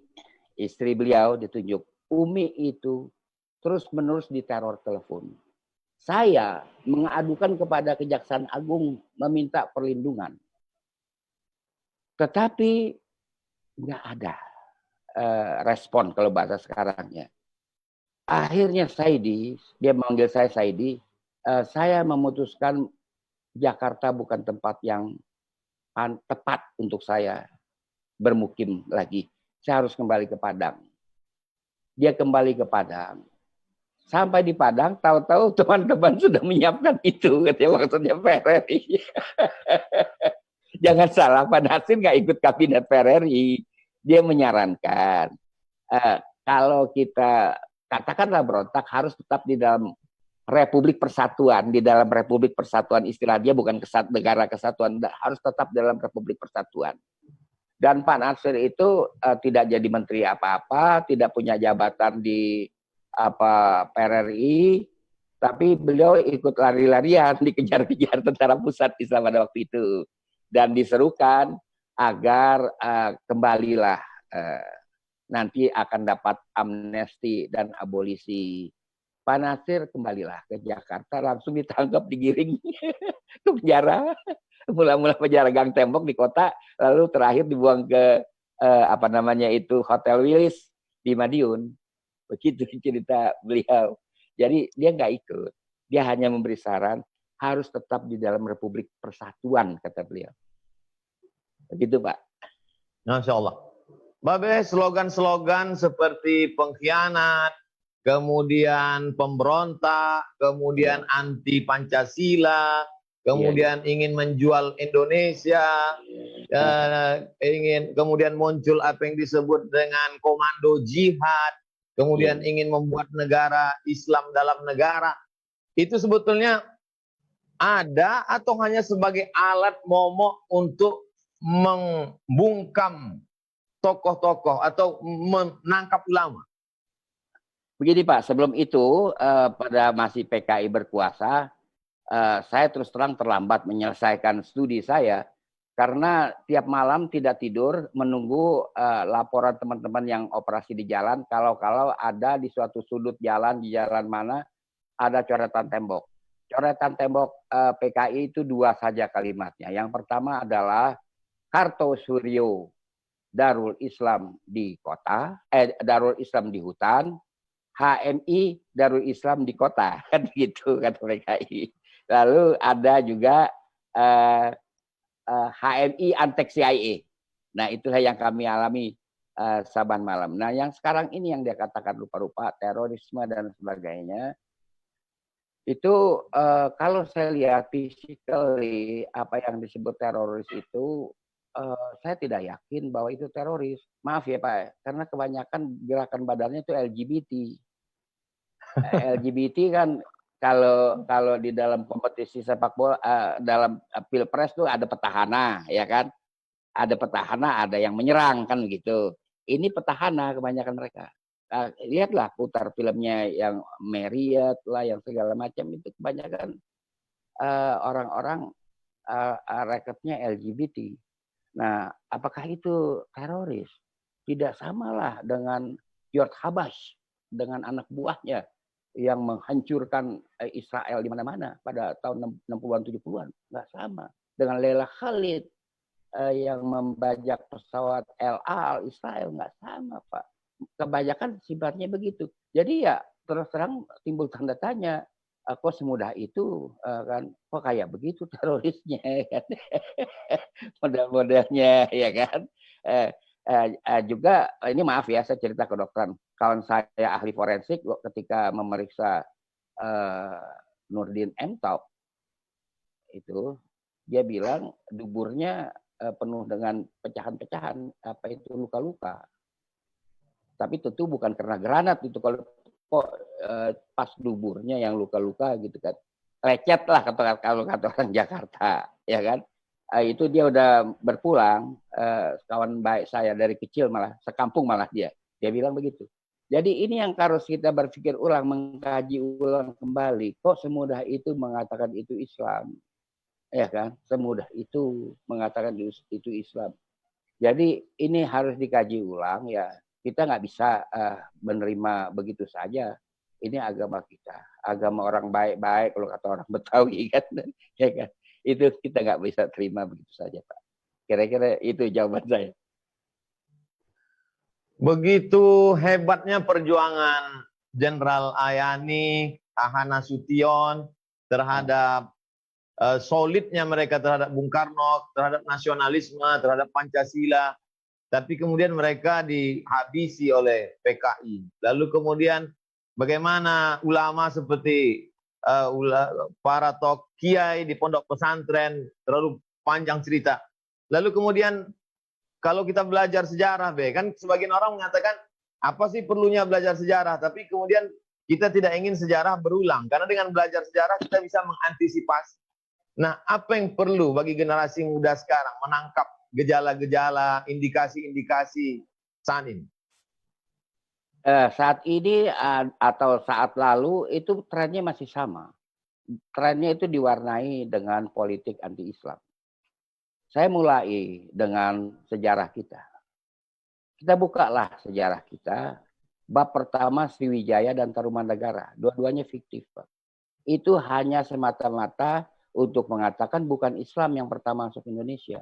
istri beliau ditunjuk. Umi itu terus-menerus diteror telepon. Saya mengadukan kepada Kejaksaan Agung meminta perlindungan. Tetapi nggak ada respon kalau bahasa sekarangnya. Akhirnya Saidi, dia memanggil saya Saidi, saya memutuskan Jakarta bukan tempat yang tepat untuk saya bermukim lagi. Saya harus kembali ke Padang. Dia kembali ke Padang. Sampai di Padang, tahu-tahu teman-teman sudah menyiapkan itu. Katanya maksudnya PRRI. Jangan salah, Pak Nasir nggak ikut kabinet PRRI. Dia menyarankan, kalau kita katakanlah berontak, harus tetap di dalam Republik Persatuan. Di dalam Republik Persatuan, istilah dia bukan negara kesatuan, harus tetap dalam Republik Persatuan. Dan Pak Nasir itu tidak jadi menteri apa-apa, tidak punya jabatan di PRRI, tapi beliau ikut lari-larian, dikejar-kejar tentara pusat Islam pada waktu itu. Dan diserukan agar kembalilah nanti akan dapat amnesti dan abolisi. Pak Nasir kembalilah ke Jakarta, langsung ditangkap, digiring ke penjara. Mula-mula penjara gang tembok di kota, lalu terakhir dibuang ke Hotel Willis di Madiun. Begitu cerita beliau. Jadi dia nggak ikut. Dia hanya memberi saran, harus tetap di dalam Republik Persatuan, kata beliau. Begitu Pak. Masya Allah. Babe, slogan-slogan seperti pengkhianat, kemudian pemberontak, kemudian anti Pancasila, kemudian ingin menjual Indonesia, kemudian muncul apa yang disebut dengan komando jihad. kemudian ingin membuat negara Islam dalam negara, itu sebetulnya ada atau hanya sebagai alat momok untuk membungkam tokoh-tokoh atau menangkap ulama? Begini Pak, sebelum itu pada masih PKI berkuasa, saya terus terang terlambat menyelesaikan studi saya karena tiap malam tidak tidur menunggu laporan teman-teman yang operasi di jalan. Kalau ada di suatu sudut jalan, di jalan mana ada coretan tembok. Coretan tembok PKI itu dua saja kalimatnya. Yang pertama adalah Kartosuryo, Darul Islam di kota, Darul Islam di hutan, HMI Darul Islam di kota, kan gitu kata PKI. Lalu ada juga HMI Antek CIA. Nah itulah yang kami alami saban malam. Nah yang sekarang ini yang dia katakan rupa-rupa terorisme dan sebagainya, itu kalau saya lihat physically apa yang disebut teroris itu, saya tidak yakin bahwa itu teroris. Maaf ya Pak, karena kebanyakan gerakan badannya itu LGBT. LGBT kan kalau di dalam kompetisi sepak bola, dalam pilpres tuh ada petahana, ya kan? Ada petahana, ada yang menyerang kan gitu. Ini petahana kebanyakan mereka. Lihatlah putar filmnya yang Marriott lah, yang segala macam itu kebanyakan orang-orang reketnya LGBT. Nah, apakah itu teroris? Tidak samalah dengan George Habash, dengan anak buahnya yang menghancurkan Israel di mana-mana pada tahun 60-an, 70-an. Nggak sama. Dengan Leila Khalid yang membajak pesawat El Al Israel, nggak sama, Pak. Kebanyakan sifatnya begitu. Jadi ya terus terang timbul tanda tanya, kok semudah itu kan, kok kayak begitu terorisnya kan. Model-modelnya ya kan. Juga ini maaf ya saya cerita ke dokteran, kawan saya ahli forensik ketika memeriksa Nurdin M. Taub itu, dia bilang duburnya penuh dengan pecahan-pecahan, apa itu luka-luka. Tapi tentu bukan karena granat itu, kalau kok pas duburnya yang luka-luka gitu kan. Lecet lah kalau kata orang Jakarta, ya kan. Itu dia udah berpulang, kawan baik saya dari kecil malah, sekampung malah dia bilang begitu. Jadi ini yang harus kita berpikir ulang, mengkaji ulang kembali. Kok semudah itu mengatakan itu Islam? Ya kan, semudah itu mengatakan itu Islam. Jadi ini harus dikaji ulang ya. Kita nggak bisa menerima begitu saja. Ini agama kita, agama orang baik-baik kalau kata orang Betawi kan, ya kan. Itu kita nggak bisa terima begitu saja, Pak. Kira-kira itu jawaban saya. Begitu hebatnya perjuangan Jenderal Ayani, Ahana Sution terhadap solidnya mereka terhadap Bung Karno, terhadap nasionalisme, terhadap Pancasila. Tapi kemudian mereka dihabisi oleh PKI. Lalu kemudian bagaimana ulama seperti para kiai di pondok pesantren, terlalu panjang cerita. Lalu kemudian kalau kita belajar sejarah, kan sebagian orang mengatakan apa sih perlunya belajar sejarah, tapi kemudian kita tidak ingin sejarah berulang, karena dengan belajar sejarah kita bisa mengantisipasi. Nah, apa yang perlu bagi generasi muda sekarang menangkap gejala-gejala, indikasi-indikasi saat ini? Saat ini atau saat lalu itu trennya masih sama. Trennya itu diwarnai dengan politik anti-Islam. Saya mulai dengan sejarah kita. Kita bukalah sejarah kita. Bab pertama Sriwijaya dan Tarumanagara. Dua-duanya fiktif, Pak. Itu hanya semata-mata untuk mengatakan bukan Islam yang pertama masuk Indonesia.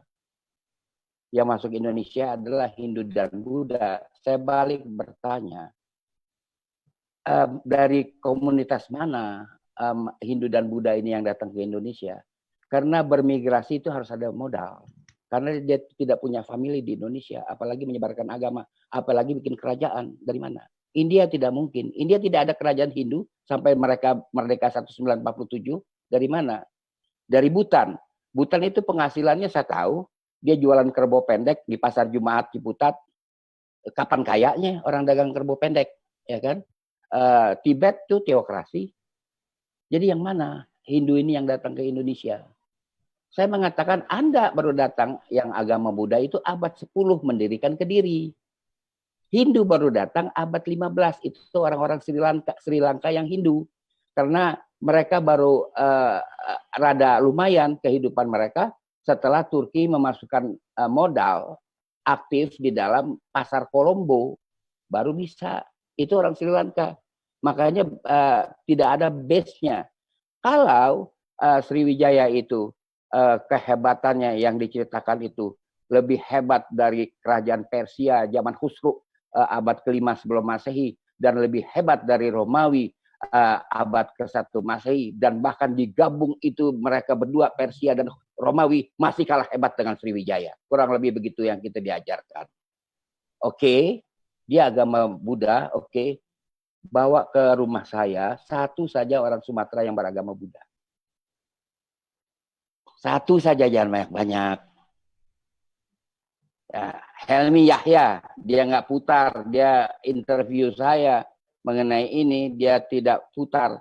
Yang masuk Indonesia adalah Hindu dan Buddha. Saya balik bertanya, dari komunitas mana Hindu dan Buddha ini yang datang ke Indonesia? Karena bermigrasi itu harus ada modal. Karena dia tidak punya family di Indonesia, apalagi menyebarkan agama, apalagi bikin kerajaan. Dari mana? India tidak mungkin. India tidak ada kerajaan Hindu sampai mereka merdeka 1947. Dari mana? Dari Butan. Butan itu penghasilannya saya tahu, dia jualan kerbau pendek di pasar Jumat Ciputat. Kapan kayaknya orang dagang kerbau pendek? ya kan? Tibet itu teokrasi. Jadi yang mana? Hindu ini yang datang ke Indonesia. Saya mengatakan Anda baru datang yang agama Buddha itu abad 10 mendirikan Kediri. Hindu baru datang abad 15, itu orang-orang Sri Lanka yang Hindu. Karena mereka baru rada lumayan kehidupan mereka setelah Turki memasukkan modal aktif di dalam pasar Kolombo, baru bisa. Itu orang Sri Lanka. Makanya tidak ada base-nya. Kalau Sriwijaya itu kehebatannya yang diceritakan itu lebih hebat dari kerajaan Persia zaman Khusru abad ke-5 sebelum Masehi, dan lebih hebat dari Romawi abad ke-1 Masehi, dan bahkan digabung itu mereka berdua Persia dan Romawi masih kalah hebat dengan Sriwijaya. Kurang lebih begitu yang kita diajarkan. Oke, dia agama Buddha, oke. Bawa ke rumah saya satu saja orang Sumatera yang beragama Buddha. Satu saja, jangan banyak-banyak. Ya, Helmi Yahya, dia nggak putar, dia interview saya mengenai ini, dia tidak putar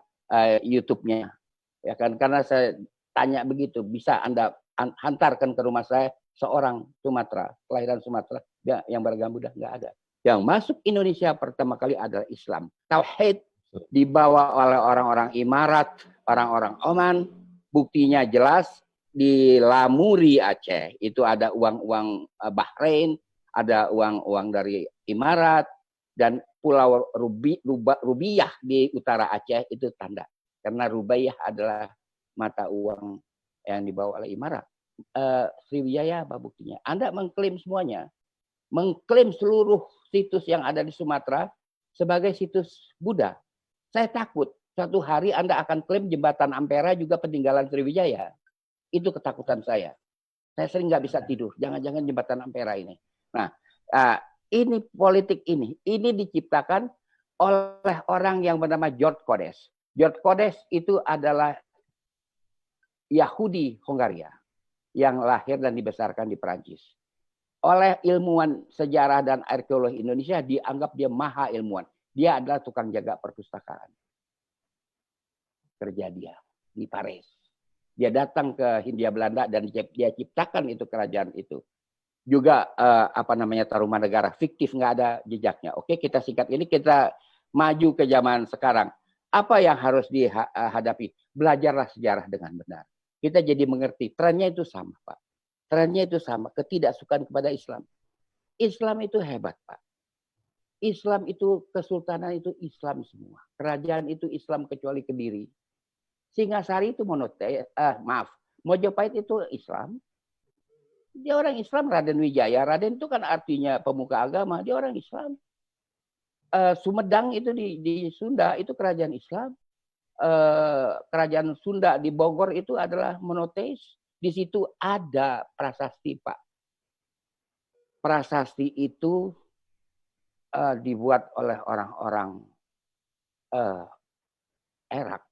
YouTube-nya, ya kan? Karena saya tanya begitu, bisa Anda hantarkan ke rumah saya seorang Sumatera, kelahiran Sumatera, dia yang beragama Buddha nggak ada. Yang masuk Indonesia pertama kali adalah Islam. Tauhid dibawa oleh orang-orang Imarat, orang-orang Oman, buktinya jelas. Di Lamuri Aceh itu ada uang-uang Bahrain, ada uang-uang dari Imarat, dan Pulau Rubiah di utara Aceh itu tanda. Karena Rubiah adalah mata uang yang dibawa oleh Imarat. Sriwijaya apa buktinya? Anda mengklaim semuanya. Mengklaim seluruh situs yang ada di Sumatera sebagai situs Buddha. Saya takut suatu hari Anda akan klaim jembatan Ampera juga peninggalan Sriwijaya. Itu ketakutan saya. Saya sering nggak bisa tidur. Jangan-jangan jembatan Ampera ini. Nah, ini politik ini diciptakan oleh orang yang bernama George Kodes. George Kodes itu adalah Yahudi Hongaria yang lahir dan dibesarkan di Perancis. Oleh ilmuwan sejarah dan arkeologi Indonesia dianggap dia maha ilmuwan. Dia adalah tukang jaga perpustakaan. Kerja dia di Paris. Dia datang ke Hindia Belanda dan dia ciptakan itu kerajaan itu. Juga Tarumanegara fiktif, nggak ada jejaknya. Oke, kita singkat ini, kita maju ke zaman sekarang. Apa yang harus dihadapi? Belajarlah sejarah dengan benar. Kita jadi mengerti. Trennya itu sama, Pak. Trennya itu sama. Ketidaksukaan kepada Islam. Islam itu hebat, Pak. Islam itu, kesultanan itu Islam semua. Kerajaan itu Islam kecuali Kediri. Singasari itu Mojopahit itu Islam. Dia orang Islam. Raden Wijaya. Raden itu kan artinya pemuka agama. Dia orang Islam. Sumedang itu di Sunda itu kerajaan Islam. Kerajaan Sunda di Bogor itu adalah monoteis. Di situ ada prasasti, Pak. Prasasti itu dibuat oleh orang-orang Arab.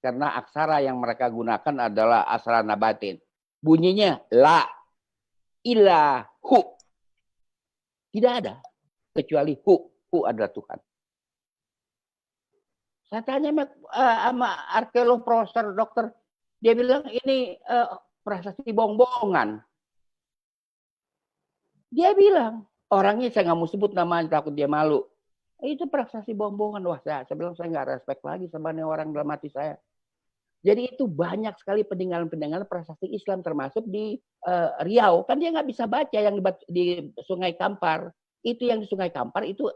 Karena aksara yang mereka gunakan adalah aksara nabatin. Bunyinya la, ilah, hu. Tidak ada. Kecuali hu. Hu adalah Tuhan. Saya tanya sama arkeolog, profesor, dokter. Dia bilang ini prasasti bohong-bohongan. Dia bilang, orangnya saya nggak mau sebut namanya, takut dia malu. Itu prasasti bohong-bohongan. Wah, saya bilang saya nggak respect lagi sama orang dalam hati saya. Jadi itu banyak sekali peninggalan-peninggalan prasasti Islam, termasuk di Riau. Kan dia nggak bisa baca yang di Sungai Kampar. Itu yang di Sungai Kampar itu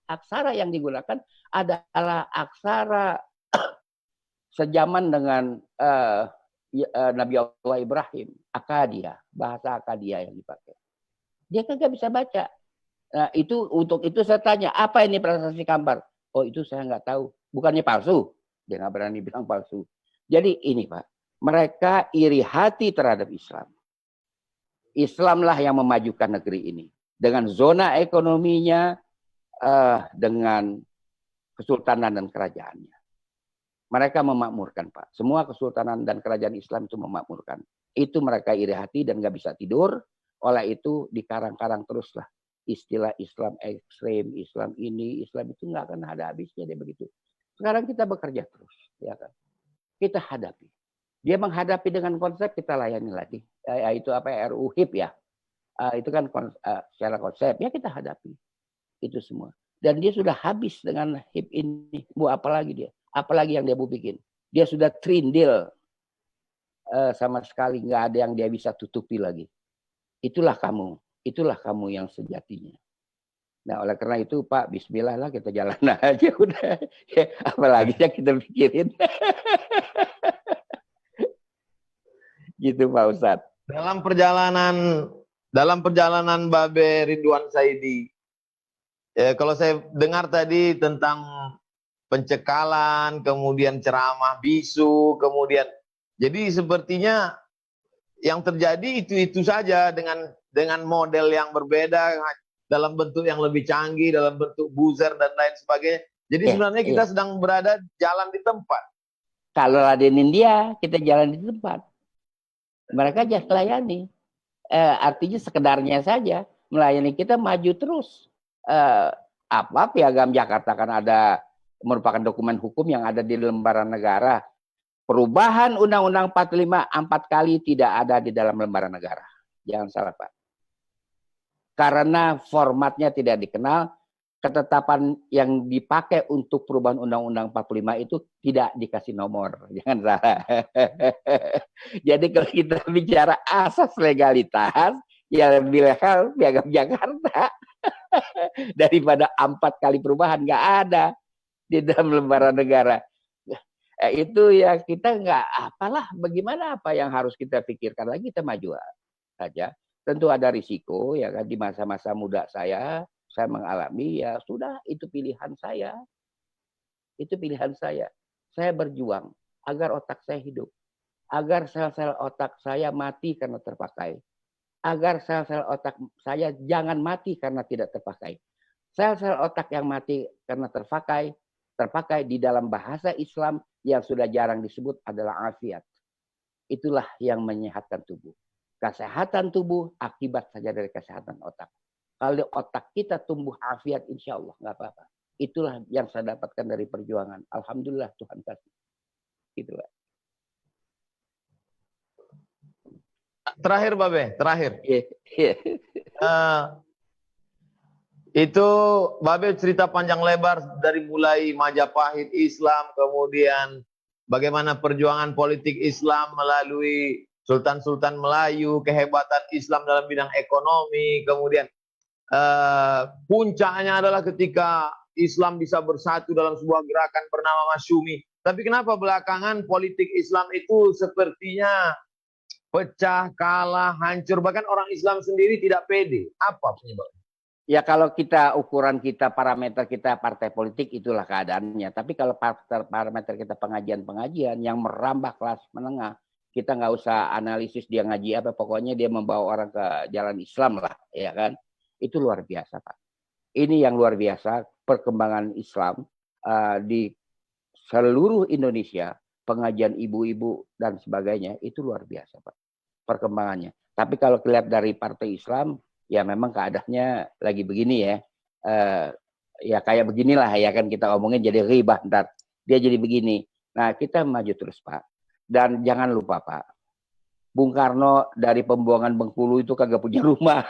aksara yang digunakan adalah aksara sejaman dengan Nabi Allah Ibrahim, Akadia, bahasa Akadia yang dipakai. Dia kan nggak bisa baca. Nah, untuk itu saya tanya, apa ini prasasti Kampar? Oh, itu saya nggak tahu. Bukannya palsu? Dia nggak berani bilang palsu. Jadi ini, Pak, mereka iri hati terhadap Islam. Islamlah yang memajukan negeri ini. Dengan zona ekonominya, dengan kesultanan dan kerajaannya. Mereka memakmurkan, Pak. Semua kesultanan dan kerajaan Islam itu memakmurkan. Itu mereka iri hati dan nggak bisa tidur. Oleh itu dikarang-karang teruslah. istilah Islam ekstrem, Islam ini, Islam itu nggak akan ada habisnya dia begitu. Sekarang kita bekerja terus, ya kan? Kita hadapi. Dia menghadapi dengan konsep, kita layani lagi. Itu apa RUU HIP ya. Itu kan secara konsep ya kita hadapi itu semua. Dan dia sudah habis dengan HIP ini. Mau apa lagi dia? Apalagi yang dia mau bikin? Dia sudah trindil. Sama sekali nggak ada yang dia bisa tutupi lagi. Itulah kamu yang sejatinya. Nah, oleh karena itu Pak, bismillah lah kita jalan aja udah. Ya, apalagi yang kita pikirin. Gitu Pak Ustadz. Dalam perjalanan Babe Ridwan Saidi, kalau saya dengar tadi tentang pencekalan, kemudian ceramah bisu, kemudian jadi sepertinya yang terjadi itu saja dengan model yang berbeda, dalam bentuk yang lebih canggih, dalam bentuk buzzer dan lain sebagainya. Jadi sebenarnya kita sedang berada jalan di tempat. Kalau ladenin dia, kita jalan di tempat. Mereka just layani. Artinya sekedarnya saja melayani, kita maju terus. Piagam Jakarta kan ada, merupakan dokumen hukum yang ada di lembaran negara. Perubahan Undang-Undang 45 4 kali tidak ada di dalam lembaran negara. Jangan salah Pak. Karena formatnya tidak dikenal, ketetapan yang dipakai untuk perubahan Undang-Undang 45 itu tidak dikasih nomor. Jangan salah. Jadi kalau kita bicara asas legalitas, ya lebih legal Piagam Jakarta. Daripada 4 kali perubahan, nggak ada di dalam lembaran negara. Itu ya kita nggak apalah, bagaimana apa yang harus kita pikirkan lagi, kita maju saja. Tentu ada risiko ya kan, di masa-masa muda saya mengalami, ya sudah, itu pilihan saya. Itu pilihan saya. Saya berjuang agar otak saya hidup. Agar sel-sel otak saya mati karena terpakai. Agar sel-sel otak saya jangan mati karena tidak terpakai. Sel-sel otak yang mati karena terpakai di dalam bahasa Islam yang sudah jarang disebut adalah afiat. Itulah yang menyehatkan tubuh. Kesehatan tubuh akibat saja dari kesehatan otak. Kalau otak kita tumbuh afiat, insya Allah nggak apa-apa. Itulah yang saya dapatkan dari perjuangan. Alhamdulillah Tuhan kasih. Itulah. Terakhir Babe, terakhir. Yeah. Itu Babe cerita panjang lebar dari mulai Majapahit Islam, kemudian bagaimana perjuangan politik Islam melalui Sultan-Sultan Melayu, kehebatan Islam dalam bidang ekonomi, kemudian puncaknya adalah ketika Islam bisa bersatu dalam sebuah gerakan bernama Masyumi. Tapi kenapa belakangan politik Islam itu sepertinya pecah, kalah, hancur, bahkan orang Islam sendiri tidak pede? Apa penyebabnya? Ya kalau kita ukuran kita, parameter kita partai politik, itulah keadaannya. Tapi kalau parameter kita pengajian-pengajian yang merambah kelas menengah, kita nggak usah analisis dia ngaji apa, pokoknya dia membawa orang ke jalan Islam lah, ya kan? Itu luar biasa Pak. Ini yang luar biasa, perkembangan Islam di seluruh Indonesia, pengajian ibu-ibu dan sebagainya, itu luar biasa Pak perkembangannya. Tapi kalau dilihat dari partai Islam, ya memang keadaannya lagi begini ya. Ya kayak beginilah ya kan, kita omongin jadi ribah ntar. Dia jadi begini. Nah kita maju terus Pak. Dan jangan lupa Pak, Bung Karno dari pembuangan Bengkulu itu kagak punya rumah.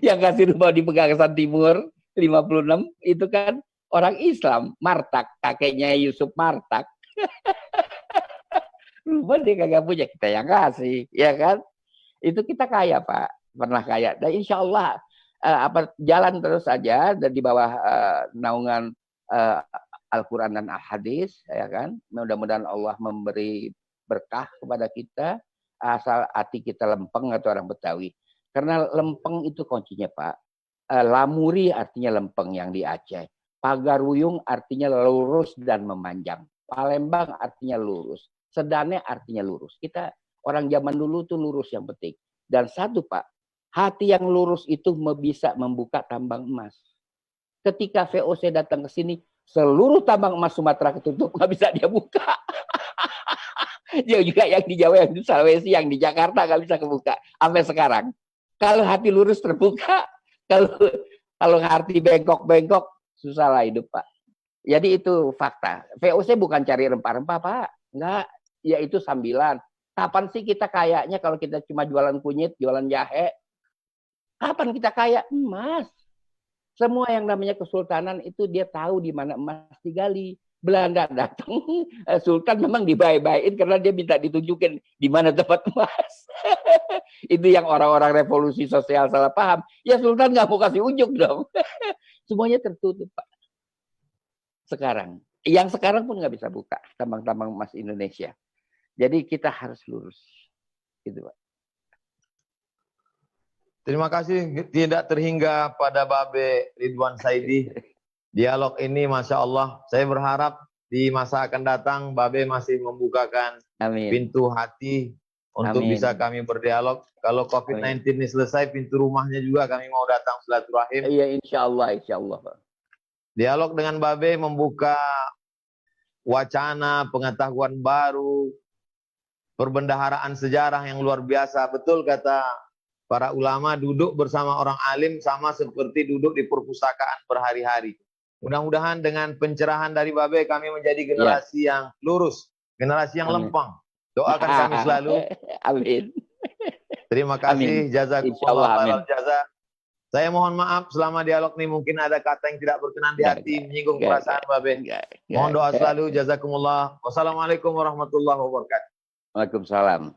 Yang kasih rumah di Pegangsaan Timur 56 itu kan orang Islam, Martak, kakeknya Yusuf Martak. Rumah dia kagak punya, kita yang kasih, ya kan? Itu kita kaya Pak, pernah kaya. Dan insya Allah jalan terus saja dan di bawah naungan Al-Quran dan Al-Hadis, ya kan? Mudah-mudahan Allah memberi berkah kepada kita, asal hati kita lempeng, atau orang Betawi. Karena lempeng itu kuncinya Pak. Lamuri artinya lempeng yang di Aceh. Pagaruyung artinya lurus dan memanjang. Palembang artinya lurus. Sedane artinya lurus. Kita orang zaman dulu tuh lurus yang penting. Dan satu Pak, hati yang lurus itu bisa membuka tambang emas. Ketika VOC datang ke sini, seluruh tambang emas Sumatera ketutup, nggak bisa dia buka. Dia juga yang di Jawa, yang di Sulawesi, yang di Jakarta nggak bisa kebuka sampai sekarang. Kalau hati lurus terbuka, Kalau kalau ngerti bengkok-bengkok, susah lah hidup, Pak. Jadi itu fakta. VOC bukan cari rempah-rempah, Pak. Enggak, ya itu sambilan. Kapan sih kita kayaknya kalau kita cuma jualan kunyit, jualan jahe? Kapan kita kaya? Emas. Semua yang namanya kesultanan itu dia tahu di mana emas digali. Belanda datang, Sultan memang dibaik-baikin karena dia minta ditunjukin di mana tempat emas. Itu yang orang-orang revolusi sosial salah paham. Ya Sultan nggak mau kasih unjuk dong. Semuanya tertutup, Pak. Sekarang. Yang sekarang pun nggak bisa buka tambang-tambang emas Indonesia. Jadi kita harus lurus. Gitu, Pak. Terima kasih tidak terhingga pada Babe Ridwan Saidi. Dialog ini Masya Allah, saya berharap di masa akan datang Babe masih membukakan Amin. pintu hati untuk Amin. bisa kami berdialog. Kalau COVID-19 ini selesai, pintu rumahnya juga kami mau datang silaturahim. Iya, insya Allah, Pak. Dialog dengan Babe membuka wacana, pengetahuan baru, perbendaharaan sejarah yang luar biasa. Betul kata para ulama, duduk bersama orang alim sama seperti duduk di perpustakaan berhari-hari. Mudah-mudahan dengan pencerahan dari Babe kami menjadi generasi yang lurus, generasi yang lempang. Doakan kami selalu. Amin. Terima kasih. Jazakumullah khairal jaza. Saya mohon maaf selama dialog ini mungkin ada kata yang tidak berkenan di hati, menyinggung perasaan Babe. Mohon doa selalu. Jazakumullah. Wassalamualaikum warahmatullahi wabarakatuh. Waalaikumsalam.